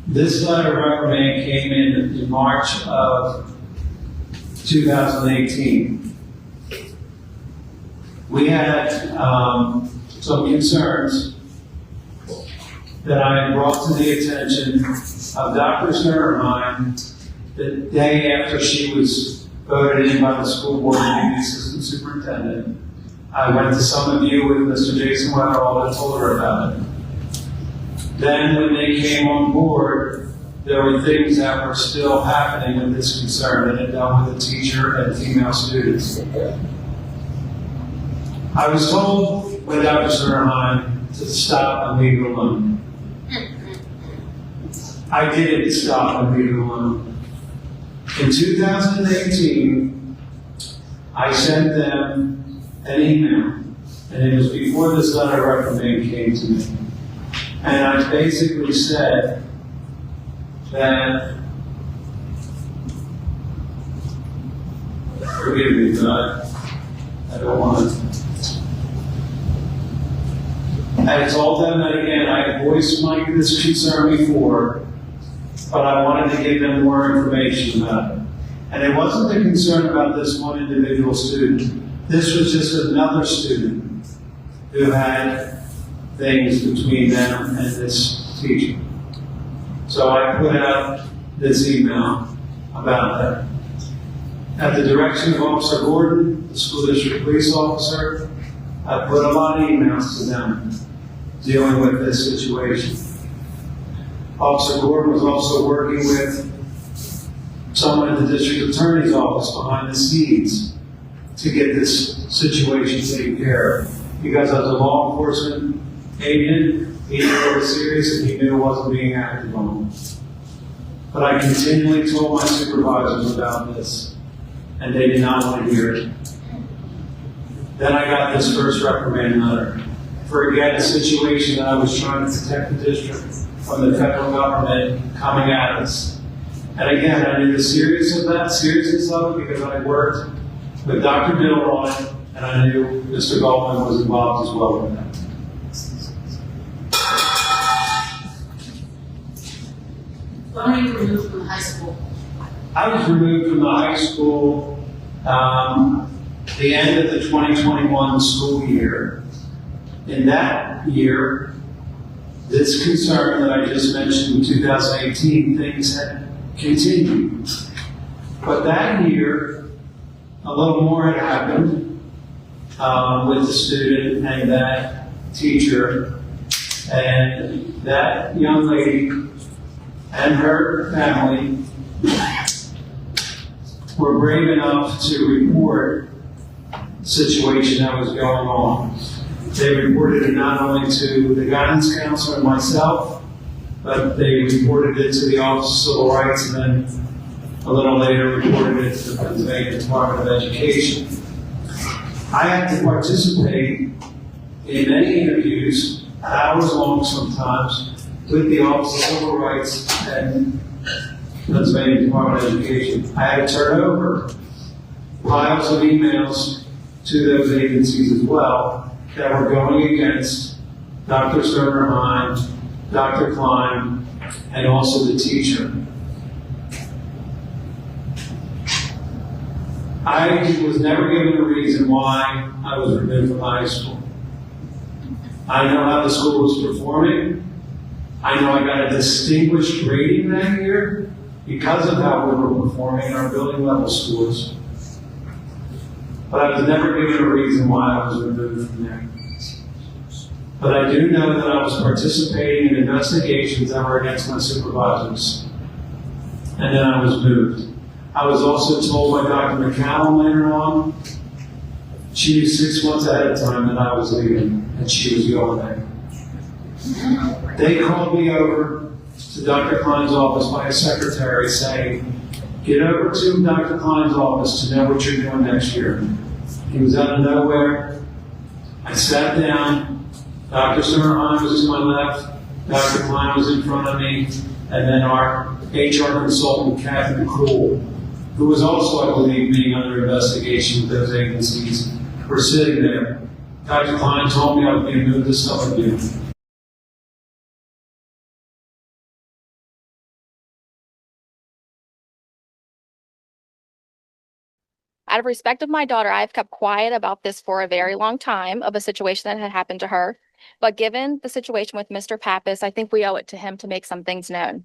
This letter of reprimand came in March of 2018. We had some concerns that I had brought to the attention of Dr. Sterner Hine the day after she was voted in by the school board to be the assistant superintendent. I went to some of you with Mr. Jason Weatherall and told her about it. Then when they came on board, there were things that were still happening with this concern, and it dealt with the teacher and female students. I was told by Dr. Sterner Hine to stop and leave it alone. I didn't stop and leave it alone. In 2018, I sent them an email, and it was before this letter of reprimand came to me. And I basically said that, forgive me, but I don't want to. I told them that again, I had voiced this concern before, but I wanted to give them more information about it. And it wasn't a concern about this one individual student. This was just another student who had things between them and this teacher. So I put out this email about that. At the direction of Officer Gordon, the school district police officer, I put a lot of emails to them dealing with this situation. Officer Gordon was also working with someone at the district attorney's office behind the scenes to get this situation taken care of. Because as a law enforcement agent, he knew it was serious and he knew it wasn't being acted on. But I continually told my supervisors about this, and they did not want to hear it. Then I got this first reprimand letter for, again, a situation that I was trying to protect the district from the federal government coming at us. And again, I knew the seriousness of it because I worked with Dr. Bill on it, and I knew Mr. Goldman was involved as well with that. When were you removed from high school? I was removed from the high school the end of the 2021 school year. In that year, this concern that I just mentioned in 2018, things had continued. But that year, a little more had happened with the student and that teacher. And that young lady and her family were brave enough to report the situation that was going on. They reported it not only to the guidance counselor and myself, but they reported it to the Office of Civil Rights, and then a little later reported it to the Pennsylvania Department of Education. I had to participate in many interviews, hours long sometimes, with the Office of Civil Rights and Pennsylvania Department of Education. I had to turn over piles of emails to those agencies as well that were going against Dr. Sterner Hine, Dr. Kline, and also the teacher. I was never given a reason why I was removed from high school. I know how the school was performing. I know I got a distinguished rating that year because of how we were performing in our building level schools. But I was never given a reason why I was removed from there. But I do know that I was participating in investigations that were against my supervisors. And then I was moved. I was also told by Dr. McCallum later on, she knew 6 months ahead of time that I was leaving and she was going there. They called me over to Dr. Kline's office by a secretary saying, get over to Dr. Kline's office to know what you're doing next year. He was out of nowhere. I sat down. Dr. Sterner Hine was to my left. Dr. Kline was in front of me. And then our HR consultant, Kathy McCool, who was also, I believe, being under investigation with those agencies, were sitting there. Dr. Kline told me I would be moved to Suffolk. Out of respect of my daughter, I have kept quiet about this for a very long time of a situation that had happened to her. But given the situation with Mr. Pappas, I think we owe it to him to make some things known.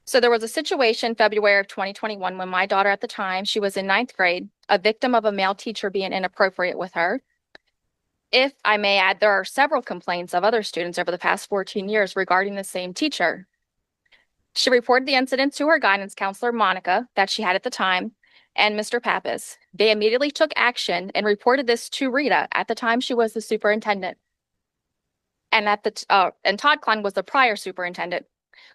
So there was a situation February of 2021 when my daughter at the time, she was in 9th grade, a victim of a male teacher being inappropriate with her. If I may add, there are several complaints of other students over the past 14 years regarding the same teacher. She reported the incident to her guidance counselor, Monica, that she had at the time, and Mr. Pappas. They immediately took action and reported this to Rita. At the time, she was the superintendent. And Tod Kline was the prior superintendent.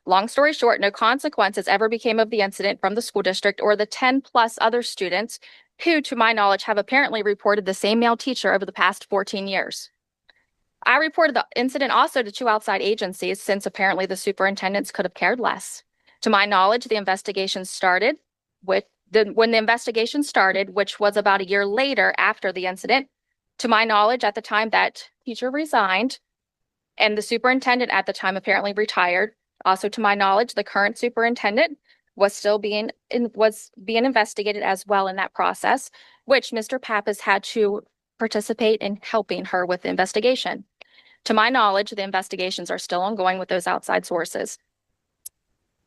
Long story short, no consequences ever became of the incident from the school district or the 10 plus other students who, to my knowledge, have apparently reported the same male teacher over the past 14 years. I reported the incident also to 2 outside agencies since apparently the superintendents could have cared less. To my knowledge, the investigation started when the investigation started, which was about a year later after the incident. To my knowledge, at the time that teacher resigned and the superintendent at the time apparently retired. Also, to my knowledge, the current superintendent was still being investigated as well in that process, which Mr. Pappas had to participate in helping her with the investigation. To my knowledge, the investigations are still ongoing with those outside sources.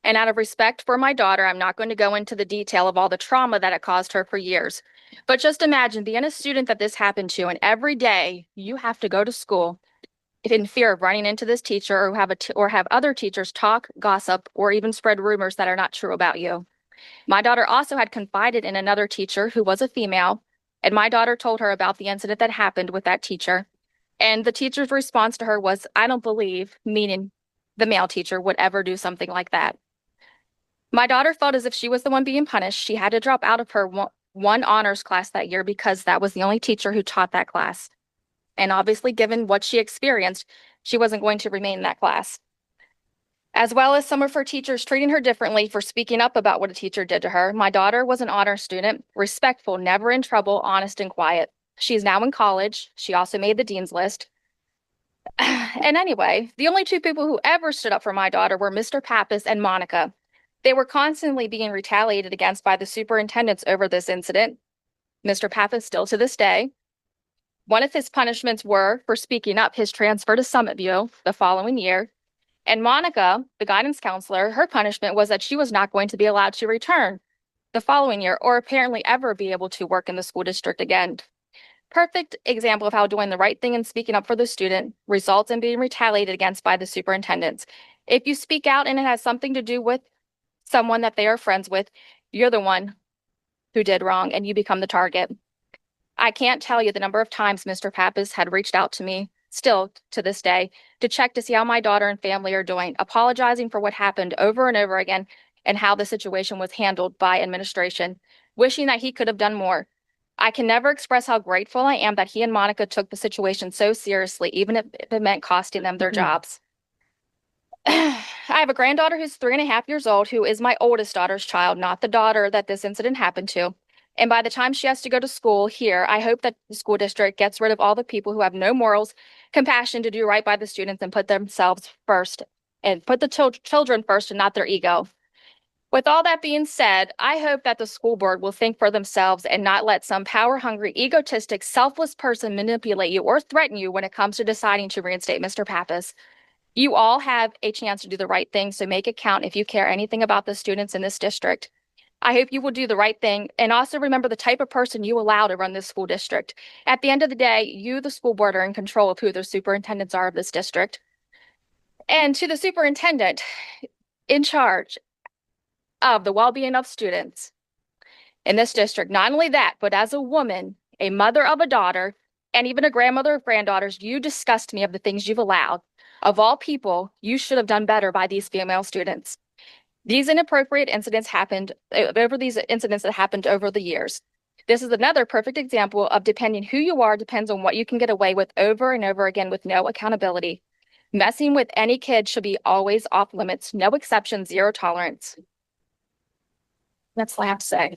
And out of respect for my daughter, I'm not going to go into the detail of all the trauma that it caused her for years. But just imagine being a student that this happened to, and every day you have to go to school in fear of running into this teacher or have other teachers talk, gossip, or even spread rumors that are not true about you. My daughter also had confided in another teacher who was a female, and my daughter told her about the incident that happened with that teacher. And the teacher's response to her was, "I don't believe," meaning the male teacher, would ever do something like that. My daughter felt as if she was the one being punished. She had to drop out of her one honors class that year because that was the only teacher who taught that class. And obviously, given what she experienced, she wasn't going to remain in that class. As well as some of her teachers treating her differently for speaking up about what a teacher did to her, my daughter was an honor student, respectful, never in trouble, honest, and quiet. She's now in college. She also made the dean's list. And anyway, the only 2 people who ever stood up for my daughter were Mr. Pappas and Monica. They were constantly being retaliated against by the superintendents over this incident. Mr. Pappas still to this day. One of his punishments were, for speaking up, his transfer to Summit View the following year. And Monica, the guidance counselor, her punishment was that she was not going to be allowed to return the following year or apparently ever be able to work in the school district again. Perfect example of how doing the right thing and speaking up for the student results in being retaliated against by the superintendents. If you speak out and it has something to do with someone that they are friends with, you're the one who did wrong and you become the target. I can't tell you the number of times Mr. Pappas had reached out to me, still to this day, to check to see how my daughter and family are doing, apologizing for what happened over and over again and how the situation was handled by administration, wishing that he could have done more. I can never express how grateful I am that he and Monica took the situation so seriously, even if it meant costing them their jobs. I have a granddaughter who's 3.5 years old, who is my oldest daughter's child, not the daughter that this incident happened to. And by the time she has to go to school here, I hope that the school district gets rid of all the people who have no morals, compassion to do right by the students and put themselves first and put the children first and not their ego. With all that being said, I hope that the school board will think for themselves and not let some power-hungry, egotistic, selfless person manipulate you or threaten you when it comes to deciding to reinstate Mr. Pappas. You all have a chance to do the right thing, so make it count if you care anything about the students in this district. I hope you will do the right thing and also remember the type of person you allow to run this school district. At the end of the day, you, the school board, are in control of who the superintendents are of this district. And to the superintendent in charge of the well-being of students in this district, not only that, but as a woman, a mother of a daughter, and even a grandmother of granddaughters, you disgust me of the things you've allowed. Of all people, you should have done better by these female students. These inappropriate incidents happened over the years. This is another perfect example of depending who you are depends on what you can get away with over and over again with no accountability. Messing with any kid should be always off limits, no exceptions, zero tolerance. That's all I have to say.